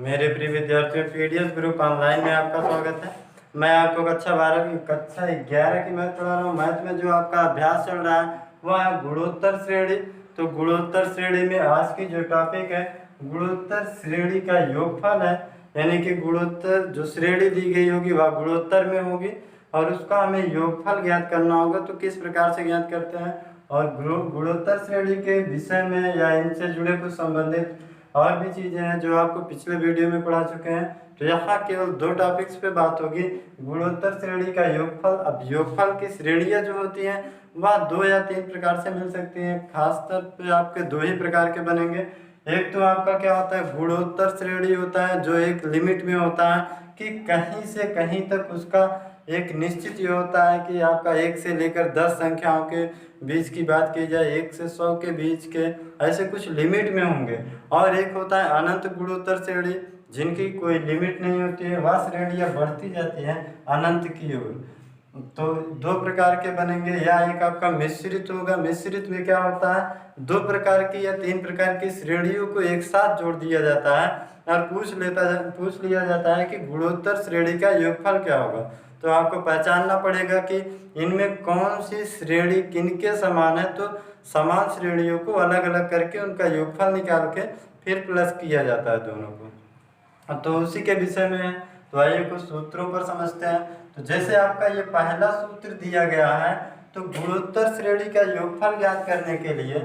मेरे प्रिय विद्यार्थियों, पीडीएस ग्रुप ऑनलाइन में आपका स्वागत है। मैं आपको कक्षा 12 की कक्षा 11 की मैथ पढ़ा रहा हूँ। मैथ में जो आपका अभ्यास चल रहा है वह है गुणोत्तर श्रेणी। तो गुणोत्तर श्रेणी में आज की जो टॉपिक है, गुणोत्तर श्रेणी का योगफल है। यानी कि गुणोत्तर जो श्रेणी दी गई होगी वह गुणोत्तर में होगी और उसका हमें योगफल ज्ञात करना होगा। तो किस प्रकार से ज्ञात करते हैं, और गुणोत्तर श्रेणी के विषय में या इनसे जुड़े कुछ संबंधित और भी चीज़ें हैं जो आपको पिछले वीडियो में पढ़ा चुके हैं। तो यहाँ केवल 2 टॉपिक्स पे बात होगी, गुणोत्तर श्रेणी का योगफल। अब योगफल की श्रेणियाँ जो होती हैं वह 2 या 3 प्रकार से मिल सकती हैं। खासतौर पे आपके 2 ही प्रकार के बनेंगे। एक तो आपका क्या होता है, गुणोत्तर श्रेणी होता है जो एक लिमिट में होता है कि कहीं से कहीं तक उसका एक निश्चित ये होता है कि आपका 1 से लेकर 10 संख्याओं के बीच की बात की जाए, 1 से 100 के बीच के ऐसे कुछ लिमिट में होंगे। और एक होता है अनंत गुणोत्तर श्रेणी जिनकी कोई लिमिट नहीं होती है, वह श्रेणियाँ बढ़ती जाती हैं अनंत की ओर। तो 2 प्रकार के बनेंगे, या एक आपका मिश्रित होगा। मिश्रित में क्या होता है, 2 प्रकार की या 3 प्रकार की श्रेणियों को एक साथ जोड़ दिया जाता है और पूछ लिया जाता है कि गुणोत्तर श्रेणी का योगफल क्या होगा। तो आपको पहचानना पड़ेगा कि इनमें कौन सी श्रेणी किनके समान है। तो समान श्रेणियों को अलग अलग करके उनका योगफल निकाल के फिर प्लस किया जाता है दोनों को। तो उसी के विषय में है। तो आइए कुछ सूत्रों पर समझते हैं। तो जैसे आपका ये पहला सूत्र दिया गया है, तो गुणोत्तर श्रेणी का योगफल ज्ञात करने के लिए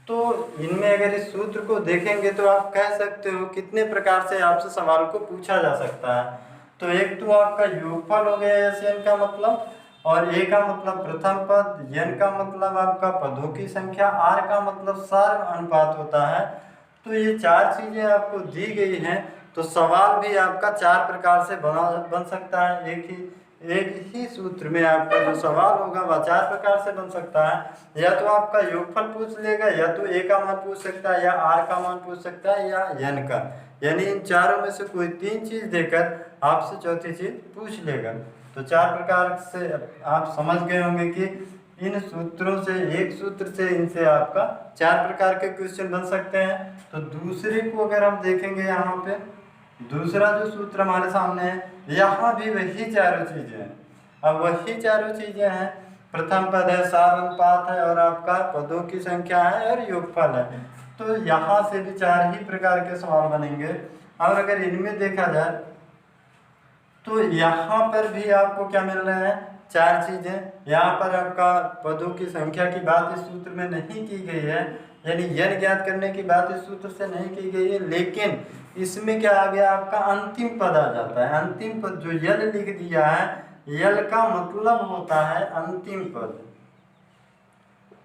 तो इनमें अगर इस सूत्र को देखेंगे तो आप कह सकते हो कितने प्रकार से आपसे सवाल को पूछा जा सकता है। तो एक तो आपका योगफल हो गया एस एन का मतलब, और ए का मतलब प्रथम पद, एन का मतलब आपका पदों की संख्या, आर का मतलब सार्व अनुपात होता है। तो ये 4 चीजें आपको दी गई हैं। तो सवाल भी आपका 4 प्रकार से बन सकता है। एक ही सूत्र में आपका जो सवाल होगा वह 4 प्रकार से बन सकता है। या तो आपका योगफल पूछ लेगा, या तो ए का मान पूछ सकता है, या आर का मान पूछ सकता है, या एन का। यानी इन चारों में से कोई 3 चीज देकर आपसे चौथी चीज पूछ लेगा। तो 4 प्रकार से आप समझ गए होंगे कि इन सूत्रों से, एक सूत्र से इनसे आपका 4 प्रकार के क्वेश्चन बन सकते हैं। तो दूसरे को अगर हम देखेंगे, यहाँ पे दूसरा जो सूत्र हमारे सामने है, यहाँ भी वही चारों चीजें हैं। अब वही चारों चीजें हैं, प्रथम पद है, सार अनुपात है, और आपका पदों की संख्या है, और योगफल है। तो यहाँ से भी 4 ही प्रकार के सवाल बनेंगे। और अगर इनमें देखा जाए तो यहाँ पर भी आपको क्या मिल रहे हैं, 4 चीजें। यहाँ पर आपका पदों की संख्या की बात इस सूत्र में नहीं की गई है, यानी यन ज्ञात करने की बात इस सूत्र से नहीं की गई है। लेकिन इसमें क्या आ गया, आपका अंतिम पद आ जाता है। अंतिम पद जो यल लिख दिया है, यल का मतलब होता है अंतिम पद।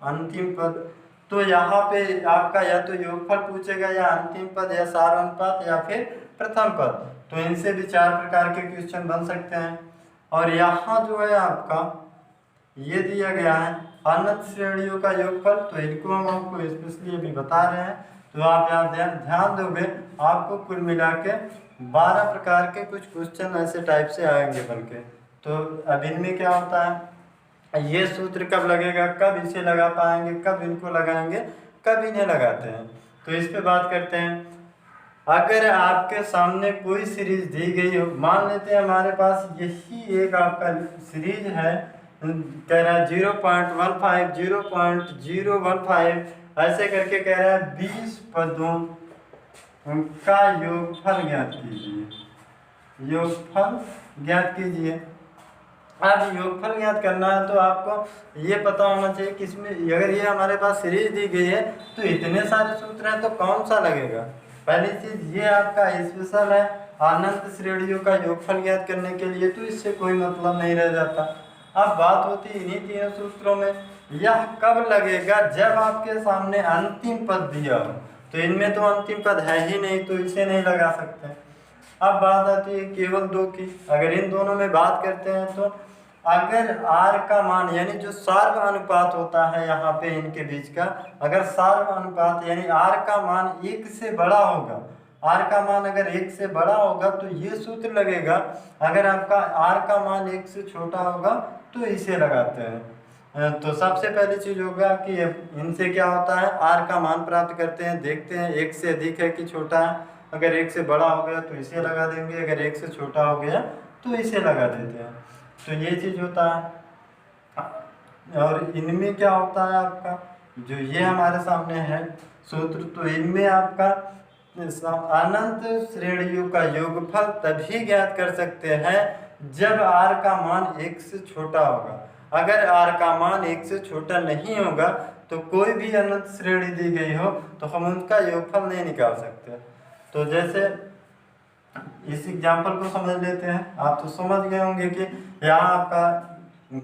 अंतिम पद तो यहाँ पे आपका या तो योगफल पूछेगा, या अंतिम पद, या सार अनुपात, या फिर प्रथम पद। तो इनसे भी 4 प्रकार के क्वेश्चन बन सकते हैं। और यहाँ जो है आपका ये दिया गया है अनंत श्रेणियों का योगफल। तो इनको हम आपको स्पेशली अभी बता रहे हैं। तो आप यहाँ ध्यान दोगे, आपको कुल मिला के 12 प्रकार के कुछ क्वेश्चन ऐसे टाइप से आएंगे बनके। तो अब इनमें क्या होता है, ये सूत्र कब लगेगा, कब इसे लगा पाएंगे, कब इनको लगाएंगे, कब इन्हें लगाते हैं। तो इस पे बात करते हैं। अगर आपके सामने कोई सीरीज दी गई हो, मान लेते हैं हमारे पास यही एक आपका सीरीज है, कह रहा है 0.15 0.015 ऐसे करके कह रहा है 20 पदों का योगफल ज्ञात कीजिए। योगफल ज्ञात कीजिए। अब योगफल ज्ञात करना है तो आपको ये पता होना चाहिए कि इसमें अगर ये हमारे पास सीरीज दी गई है तो इतने सारे सूत्र हैं, तो कौन सा लगेगा। पहली चीज ये आपका स्पेशल है अनंत श्रेणियों का योगफल ज्ञात करने के लिए, तो इससे कोई मतलब नहीं रह जाता। अब बात होती है इन्हीं 3 सूत्रों में, यह कब लगेगा, जब आपके सामने अंतिम पद दिया हो। तो इनमें तो अंतिम पद है ही नहीं, तो इसे नहीं लगा सकते। अब बात आती है केवल 2 की। अगर इन दोनों में बात करते हैं तो अगर r का मान, यानी जो सार्व अनुपात होता है यहाँ पे इनके बीच का, अगर सार्व अनुपात यानी r का मान 1 से बड़ा होगा, r का मान अगर 1 से बड़ा होगा तो ये सूत्र लगेगा। अगर आपका r का मान 1 से छोटा होगा तो इसे लगाते हैं। तो सबसे पहली चीज होगा कि इनसे क्या होता है, r का मान प्राप्त करते हैं, देखते हैं 1 से अधिक है कि छोटा है। अगर 1 से बड़ा हो गया तो इसे लगा देंगे, अगर 1 से छोटा हो गया तो इसे लगा देते हैं। तो ये चीज़ होता है। और इनमें क्या होता है आपका, जो ये हमारे सामने है सूत्र, तो इनमें आपका अनंत श्रेणियों का योगफल तभी ज्ञात कर सकते हैं जब r का मान 1 से छोटा होगा। अगर r का मान 1 से छोटा नहीं होगा तो कोई भी अनंत श्रेणी दी गई हो तो हम उनका योगफल नहीं निकाल सकते। तो जैसे इस एग्जाम्पल को समझ लेते हैं। आप तो समझ गए होंगे कि यहाँ आपका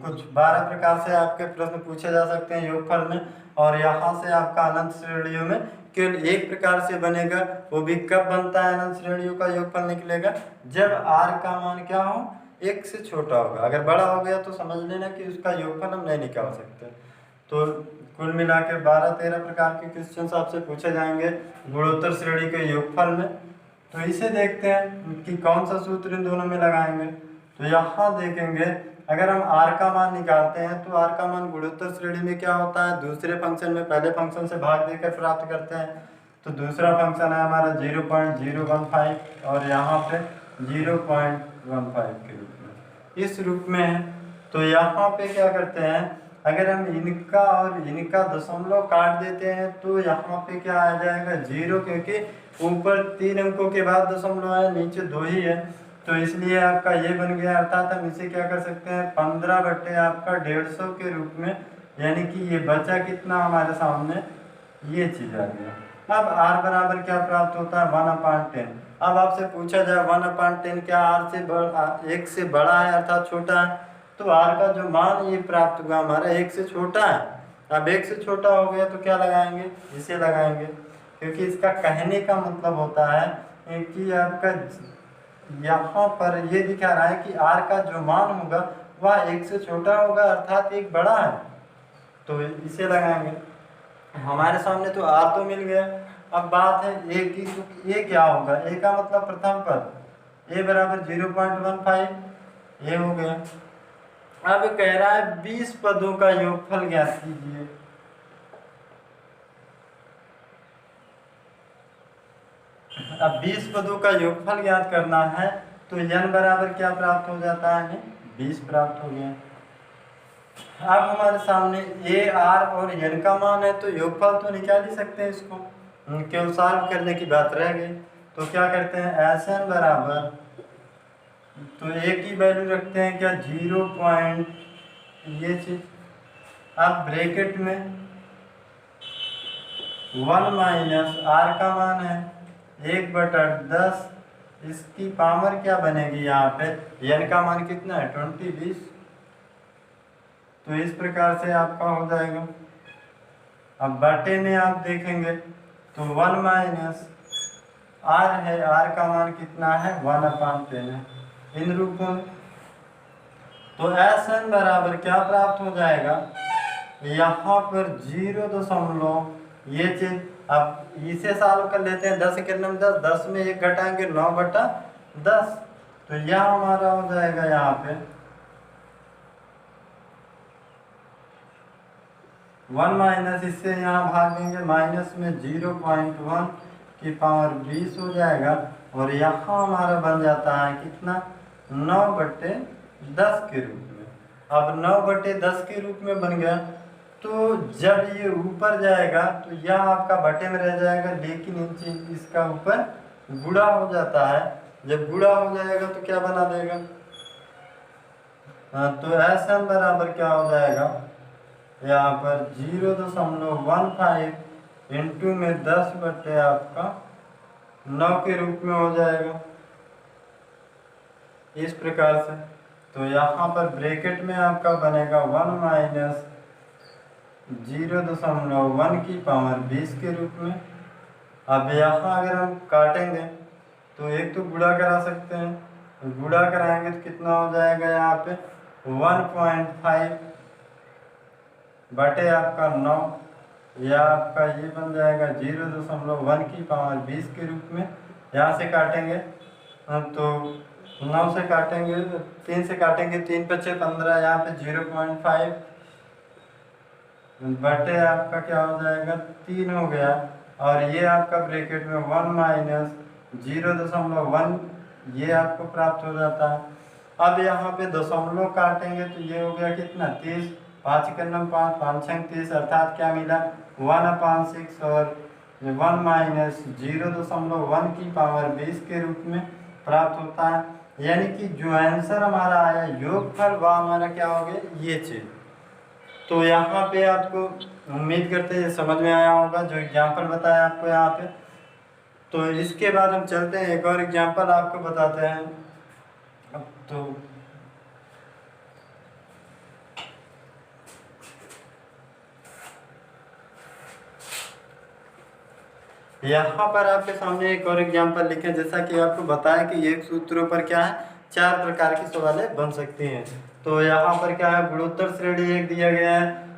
कुछ 12 प्रकार से आपके प्रश्न पूछे जा सकते हैं योगफल में, और यहाँ से आपका अनंत श्रेणियों में केवल एक प्रकार से बनेगा। वो भी कब बनता है अनंत श्रेणियों का योगफल निकलेगा, जब r का मान क्या हो, 1 से छोटा होगा। अगर बड़ा हो गया तो समझ लेना कि उसका योगफल हम नहीं निकाल सकते। तो कुल मिला के 12-13 प्रकार के क्वेश्चन आपसे पूछे जाएंगे गुणोत्तर श्रेणी के योगफल में। तो इसे देखते हैं कि कौन सा सूत्र इन दोनों में लगाएंगे। तो यहाँ देखेंगे, अगर हम r का मान निकालते हैं तो r का मान गुणोत्तर श्रेणी में क्या होता है, दूसरे फंक्शन में पहले फंक्शन से भाग देकर प्राप्त करते हैं। तो दूसरा फंक्शन है हमारा 0.015 और यहाँ पे 0.15 के रूप में, इस रूप में है। तो यहाँ पे क्या करते हैं, अगर हम इनका और इनका दशमलव काट देते हैं तो यहाँ पे क्या आ जाएगा 0, क्योंकि ऊपर 3 अंकों के बाद दशमलव है, नीचे 2 ही है। तो इसलिए आपका ये बन गया, अर्थात हम इसे क्या कर सकते हैं 15 बटे आपका 150 के रूप में, यानी कि ये बचा कितना हमारे सामने, ये चीज़ आ गया। अब r बराबर क्या प्राप्त होता है 1/10। अब आपसे पूछा जाए 1/10 क्या r से 1 से बड़ा है अर्थात छोटा है, तो r का जो मान ये प्राप्त हुआ हमारा 1 से छोटा है। अब 1 से छोटा हो गया तो क्या लगाएंगे, इसे लगाएंगे, क्योंकि इसका कहने का मतलब होता है कि आपका यहाँ पर ये दिखा रहा है कि r का जो मान होगा वह 1 से छोटा होगा अर्थात 1 बड़ा है, तो इसे लगाएंगे। हमारे सामने तो r तो मिल गया। अब बात है a की, तो a क्या होगा, a का मतलब प्रथम पद, a बराबर 0.15 ये हो गया। अब कह रहा है 20 पदों का योगफल ज्ञात कीजिए। अब 20 पदों का योगफल ज्ञात करना है तो n बराबर क्या प्राप्त हो जाता है, हमें 20 प्राप्त हो गया। अब हमारे सामने a, r और n का मान है, तो योगफल तो निकाल ही सकते हैं, इसको केवल सॉल्व करने की बात रह गई। तो क्या करते हैं, Sn बराबर, तो a की वैल्यू रखते हैं क्या 0. ये चीज, अब ब्रैकेट में 1 माइनस r का मान है 1/10, इसकी पावर क्या बनेगी, यहाँ पे n का मान कितना है 20। तो इस प्रकार से आपका हो जाएगा। अब बटे में आप देखेंगे तो 1 माइनस r है, r का मान कितना है 1/10 है, इन रूपों में। तो Sn बराबर क्या प्राप्त हो जाएगा, यहाँ पर 0. ये चीज, अब इसे सॉल्व कर लेते हैं, 10 के 10, 10 में 1 घटाएंगे 9/10, तो यह हमारा हो जाएगा यहाँ पे 1 माइनस, इससे यहाँ भागेंगे माइनस में 0.1 की पावर 20 हो जाएगा, और यहाँ हमारा बन जाता है कितना 9/10 के रूप में। अब 9/10 के रूप में बन गया, तो जब ये ऊपर जाएगा तो यह आपका बटे में रह जाएगा, लेकिन नीचे इसका ऊपर गुणा हो जाता है। जब गुणा हो जाएगा तो क्या बना देगा, तो Sn बराबर क्या हो जाएगा, यहाँ पर 0.15 इंटू में 10 बटे आपका 9 के रूप में हो जाएगा, इस प्रकार से। तो यहाँ पर ब्रैकेट में आपका बनेगा 1 माइनस 0.1 की पावर 20 के रूप में। अब यहाँ अगर हम काटेंगे तो एक तो गुणा करा सकते हैं, तो गुणा कराएंगे तो कितना हो जाएगा, यहाँ पे 1.5 बटे आपका 9, या आपका ये बन जाएगा 0.1 की पावर 20 के रूप में। यहाँ से काटेंगे तो 9 से काटेंगे, 3 से काटेंगे, 3 × 5 = 15, यहाँ पे 0.5 बटे आपका क्या हो जाएगा 3 हो गया, और ये आपका ब्रैकेट में 1 माइनस 0.1 ये आपको प्राप्त हो जाता है। अब यहाँ पे दशमलव काटेंगे तो ये हो गया कितना 30, 5 के नम 5, 5 छंग 30, अर्थात क्या मिला 1/6 और 1 माइनस 0.1 की पावर 20 के रूप में प्राप्त होता है। यानी कि जो आंसर हमारा आया योगफल वह हमारा क्या हो गया ये चीज। तो यहाँ पे आपको उम्मीद करते हैं समझ में आया होगा जो एग्जाम्पल बताया आपको यहाँ पे। तो इसके बाद हम चलते हैं एक और एग्जाम्पल आपको बताते हैं। अब तो यहाँ पर आपके सामने एक और एग्जाम्पल लिखे, जैसा कि आपको बताया कि एक सूत्रों पर क्या है 4 प्रकार की सवालें बन सकती हैं। तो यहाँ पर क्या है गुणोत्तर श्रेणी एक दिया गया है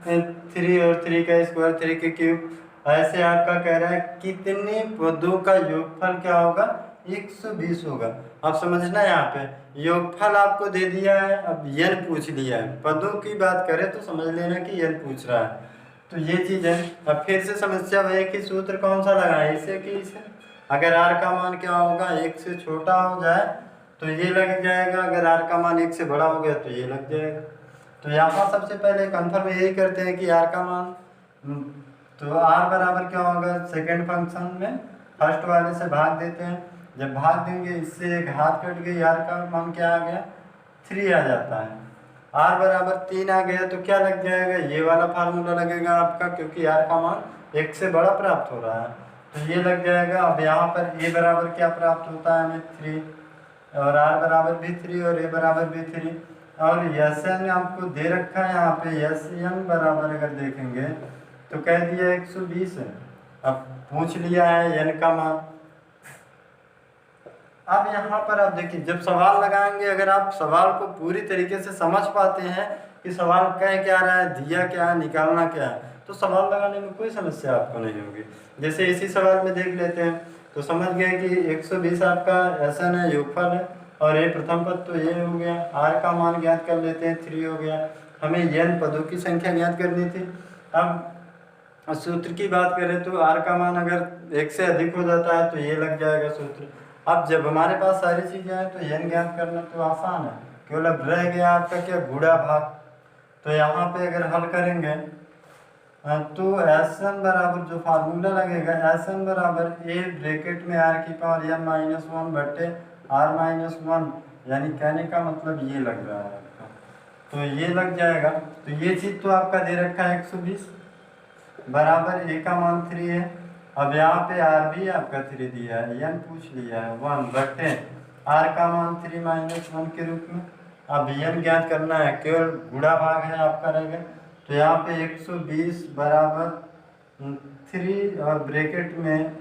3 और 3 का स्क्वायर 3 के क्यूब। ऐसे आपका कह रहा है कितने पदों का योगफल क्या होगा 120 होगा। अब समझना यहाँ पे योगफल आपको दे दिया है, अब n पूछ लिया है। पदों की बात करें तो समझ लेना कि n पूछ रहा है, तो ये चीज है। अब फिर से समस्या वही कि सूत्र कौन सा लगाए इसे कि इसे। अगर r का मान क्या होगा 1 से छोटा हो जाए तो ये लग जाएगा, अगर r का मान 1 से बड़ा हो गया तो ये लग जाएगा। तो यहाँ सबसे पहले कंफर्म यही करते हैं कि r का मान, तो r बराबर क्या होगा सेकेंड फंक्शन में फर्स्ट वाले से भाग देते हैं। जब भाग देंगे इससे एक हाथ कट गई, r का मान क्या आ गया 3 आ जाता है। r बराबर 3 आ गया तो क्या लग जाएगा ये वाला फार्मूला लगेगा आपका, क्योंकि r का मान 1 से बड़ा प्राप्त हो रहा है तो ये लग जाएगा। अब यहाँ पर a बराबर क्या प्राप्त होता है हमें 3 और r बराबर भी 3 और a बराबर भी 3 और Sn आपको दे रखा है यहाँ पे Sn बराबर अगर देखेंगे तो कह दिया 120 है। अब पूछ लिया है n का मान। अब यहाँ पर आप देखिए जब सवाल लगाएंगे अगर आप सवाल को पूरी तरीके से समझ पाते हैं कि सवाल कह क्या रहा है दिया क्या है निकालना क्या है तो सवाल लगाने में कोई समस्या आपको नहीं होगी। जैसे इसी सवाल में देख लेते हैं तो समझ गए कि 120 आपका Sn है योगफल है और ये प्रथम पद तो ये हो गया। r का मान ज्ञात कर लेते हैं 3 हो गया। हमें n पदों की संख्या ज्ञात करनी थी। अब सूत्र की बात करें तो r का मान अगर 1 से अधिक हो जाता है तो ये लग जाएगा सूत्र। अब जब हमारे पास सारी चीज़ें हैं तो n ज्ञात करना तो आसान है, केवल अब रह गया आपका क्या गुणा भाग। तो यहाँ पे अगर हल करेंगे तो Sn बराबर जो फार्मूला लगेगा Sn बराबर a ब्रैकेट में r की पावर n-1 बटे r-1, यानी कहने का मतलब ये लग रहा है आपका, तो ये लग जाएगा। तो ये चीज़ तो आपका दे रखा है 120 बराबर a का मान 3 है। अब यहाँ पे r भी आपका 3 दिया है, n पूछ लिया है 1 बटे r का मान 3-1 के रूप में। अब n ज्ञात करना है, केवल गुणा भाग है आपका रहेगा। तो यहाँ पे 120 बराबर 3 और ब्रैकेट में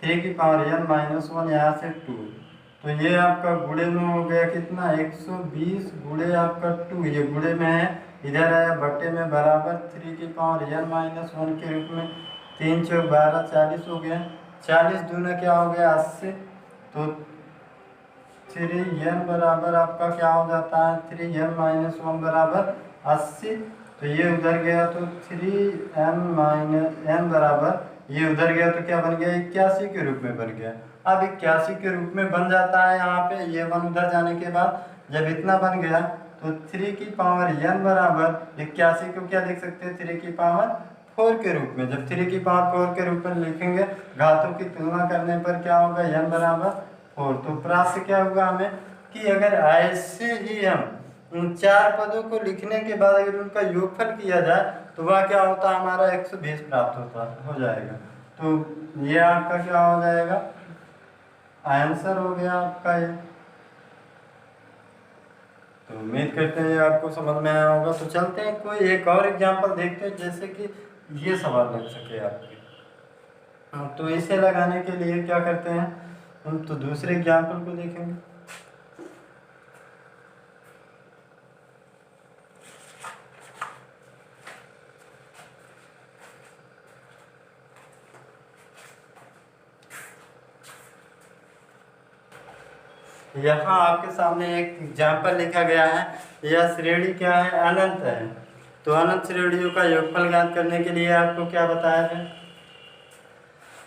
3 की पावर n-1 यहाँ से 2, तो ये आपका गुणे में हो गया कितना 120 गुणे आपका 2, ये गुणे में है इधर आया बटे में बराबर 3 की पावर n-1 के रूप में। 3 चौक 12 40 हो गया, 40 दूना क्या हो गया 80, तो 3n बराबर आपका क्या हो जाता है 3n-1 बराबर 80। तो ये उधर गया तो 3n बराबर ये उधर गया तो क्या बन गया 81 के रूप में बन गया। अब 81 के रूप में बन जाता है यहाँ पे ये 1 उधर जाने के बाद जब इतना बन गया तो 3 की पावर n बराबर 81 को क्या लिख सकते हैं 3 की पावर 4 के रूप में। जब 3 की पावर 4 के रूप में लिखेंगे घातों की तुलना करने पर क्या होगा n बराबर 4। तो प्राप्त क्या होगा हमें कि अगर ऐसे ही हम उन 4 पदों को लिखने के बाद अगर उनका योगफल किया जाए तो वह क्या होता है हमारा 120 प्राप्त होता हो जाएगा। तो ये आपका क्या हो जाएगा आंसर हो गया आपका ये। तो उम्मीद करते हैं आपको समझ में आया होगा। तो चलते हैं कोई एक और एग्जांपल देखते हैं जैसे कि ये सवाल लग सके आपके। तो इसे लगाने के लिए क्या करते हैं हम तो दूसरे एग्जांपल को देखेंगे। यहाँ आपके सामने एक एग्जाम्पल लिखा गया है, यह श्रेणी क्या है अनंत है। तो अनंत श्रेणियों का योगफल ज्ञात करने के लिए आपको क्या बताया है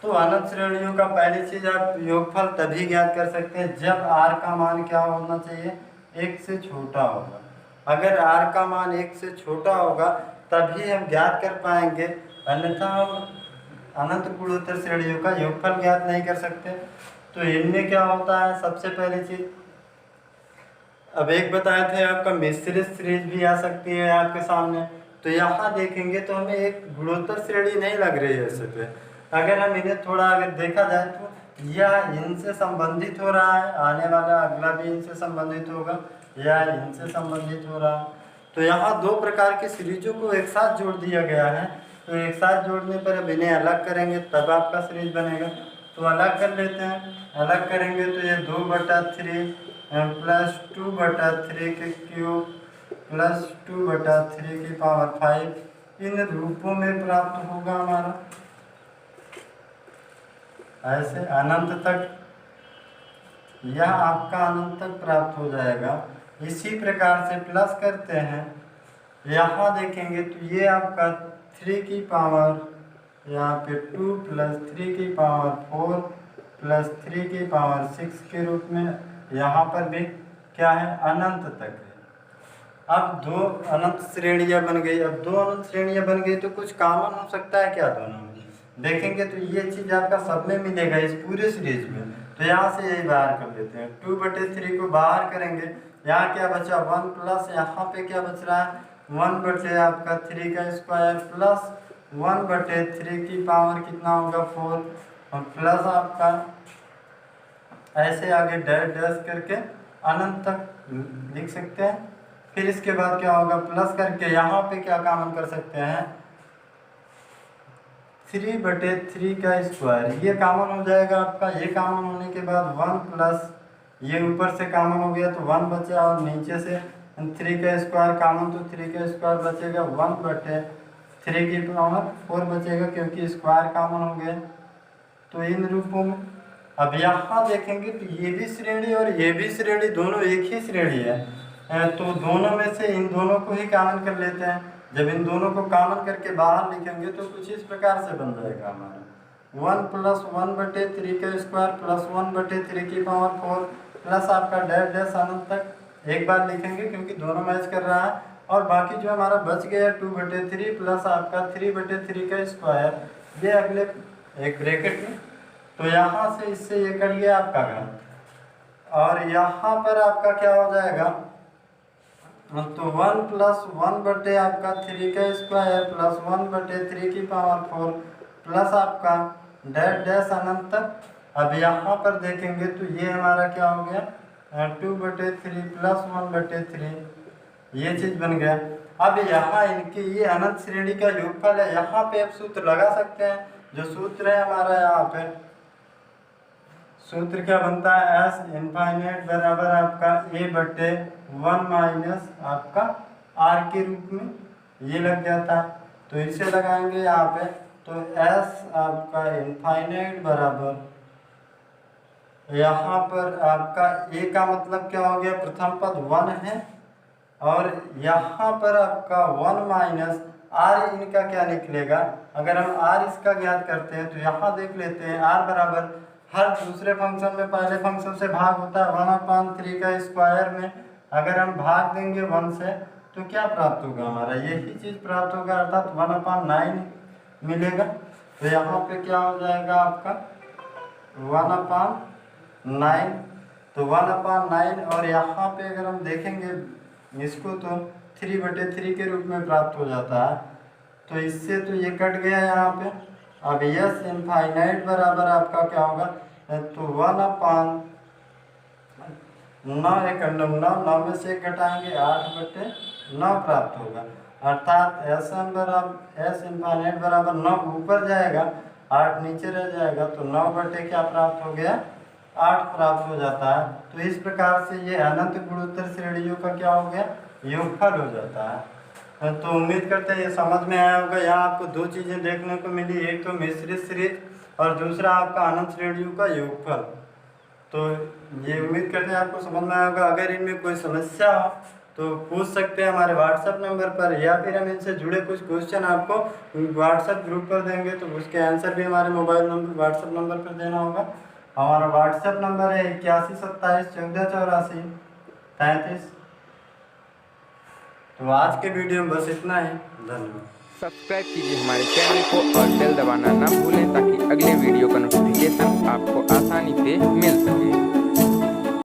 तो अनंत श्रेणियों का पहली चीज आप योगफल तभी ज्ञात कर सकते हैं जब r का मान क्या होना चाहिए, 1 से छोटा होगा। अगर r का मान 1 से छोटा होगा तभी हम ज्ञात कर पाएंगे, अन्यथा हम अनंत गुणोत्तर श्रेणियों का योगफल ज्ञात नहीं कर सकते। तो इनमें क्या होता है, सबसे पहली चीज अब एक बताए थे आपका मिश्रित सीरीज भी आ सकती है आपके सामने। तो यहाँ देखेंगे तो हमें एक गुणोत्तर श्रेणी नहीं लग रही है ऐसे पे। अगर हम इन्हें थोड़ा अगर देखा जाए तो यह इनसे संबंधित हो रहा है, आने वाला अगला भी इनसे संबंधित होगा, या इनसे संबंधित हो रहा है। तो यहाँ दो प्रकार की सीरीजों को एक साथ जोड़ दिया गया है। तो एक साथ जोड़ने पर अब इन्हें अलग करेंगे तब आपका सीरीज बनेगा। तो अलग कर लेते हैं, अलग करेंगे तो ये 2/3 प्लस 2/3 के क्यूब प्लस 2/3 की पावर 5 इन रूपों में प्राप्त होगा हमारा, ऐसे अनंत तक यह आपका अनंत तक प्राप्त हो जाएगा। इसी प्रकार से प्लस करते हैं, यहाँ देखेंगे तो ये आपका 3 की पावर यहाँ पे 2 प्लस 3 की पावर 4 प्लस 3 की पावर 6 के रूप में यहाँ पर भी क्या है, अनंत तक है। अब दो अनंत श्रेणियाँ बन गई। अब दो अनंत श्रेणियाँ बन गई तो कुछ कॉमन हो सकता है क्या दोनों में, देखेंगे तो ये चीज़ आपका सब में मिलेगा इस पूरे सीरीज में। तो यहाँ से यही बाहर कर देते हैं, 2/3 को बाहर करेंगे, यहाँ क्या बचा 1 प्लस यहाँ पे क्या बच रहा है 1/3 आपका 3 का स्क्वायर प्लस 1/3 की पावर कितना होगा 4 और प्लस आपका ऐसे आगे डैश डैश करके अनंत तक लिख सकते हैं। फिर इसके बाद क्या होगा, प्लस करके यहाँ पे क्या कॉमन कर सकते हैं 3/3 का स्क्वायर, ये कॉमन हो जाएगा आपका। ये कॉमन होने के बाद 1 प्लस ये ऊपर से कॉमन हो गया तो 1 बचा और नीचे से 3 का स्क्वायर कॉमन तो 3 का स्क्वायर बचेगा 1/3 की पावर 4 बचेगा क्योंकि स्क्वायर कॉमन हो गया। तो इन रूपों में अब यहाँ देखेंगे तो ये भी श्रेणी और ये भी श्रेणी दोनों एक ही श्रेणी है। तो दोनों में से इन दोनों को ही कॉमन कर लेते हैं। जब इन दोनों को कॉमन करके बाहर लिखेंगे तो कुछ इस प्रकार से बन जाएगा हमारा 1 प्लस 1/3 का स्क्वायर प्लस 1/3 की पावर 4 प्लस आपका डैश डैश अनंत तक एक बार लिखेंगे क्योंकि दोनों मैच कर रहा है। और बाकी जो हमारा बच गया 2/3 प्लस आपका 3/3 का स्क्वायर, ये अगले एक ब्रैकेट में। तो यहाँ से इससे ये कट गया आपका घन और यहाँ पर आपका क्या हो जाएगा तो 1 प्लस 1/3 आपका 3 का स्क्वायर प्लस 1/3 की पावर 4 प्लस आपका डैश डैश अनंत तक। अब यहाँ पर देखेंगे तो ये हमारा क्या हो गया 2/3 प्लस 1/3, ये चीज़ बन गया। अब यहाँ इनके ये अनंत श्रेणी का योगफल है, यहाँ पे आप सूत्र लगा सकते हैं। जो सूत्र है हमारा यहाँ पे सूत्र क्या बनता है एस इनफाइनाइट बराबर आपका a/1 माइनस आपका r के रूप में ये लग जाता है। तो इसे लगाएंगे यहाँ पे तो s आपका इनफाइनाइट बराबर यहाँ पर आपका a का मतलब क्या हो गया, प्रथम पद 1 है और यहाँ पर आपका 1 माइनस r इनका क्या निकलेगा। अगर हम r इसका ज्ञात करते हैं तो यहाँ देख लेते हैं r बराबर हर दूसरे फंक्शन में पहले फंक्शन से भाग होता है 1/3 का स्क्वायर में। अगर हम भाग देंगे 1 से तो क्या प्राप्त होगा हमारा, यही चीज़ प्राप्त होगा अर्थात 1/9 मिलेगा। तो यहाँ पे क्या हो जाएगा आपका 1/9। तो 1/9 और यहाँ पे अगर हम देखेंगे इसको तो 3/3 के रूप में प्राप्त हो जाता है। तो इससे तो ये कट गया यहाँ पे। अब यस इनफाइनाइट बराबर आपका क्या होगा तो 1/9 9 में से घटाएंगे 8/9 प्राप्त होगा। अर्थात एस इनफाइनाइट बराबर 9 ऊपर जाएगा 8 नीचे रह जाएगा तो 9 क्या प्राप्त हो गया 8 प्राप्त हो जाता है। तो इस प्रकार से ये अनंत गुणोत्तर श्रेणियों का क्या हो गया योगफल हो जाता है। तो उम्मीद करते हैं ये समझ में आया होगा। यहाँ आपको दो चीज़ें देखने को मिली, एक तो मिश्रित सीरीज और दूसरा आपका अनंत श्रेणियों का योगफल। तो ये उम्मीद करते हैं आपको समझ में आया होगा। अगर इनमें कोई समस्या हो तो पूछ सकते हैं हमारे व्हाट्सएप नंबर पर, या फिर हम इनसे जुड़े कुछ क्वेश्चन आपको व्हाट्सएप ग्रुप पर देंगे, तो उसके आंसर भी हमारे मोबाइल नंबर व्हाट्सएप नंबर पर देना होगा। हमारा व्हाट्सएप नंबर है 8127141433। तो आज के वीडियो में बस इतना ही, धन्यवाद। सब्सक्राइब कीजिए हमारे चैनल को और बेल दबाना ना भूलें ताकि अगले वीडियो का नोटिफिकेशन आपको आसानी से मिल सके।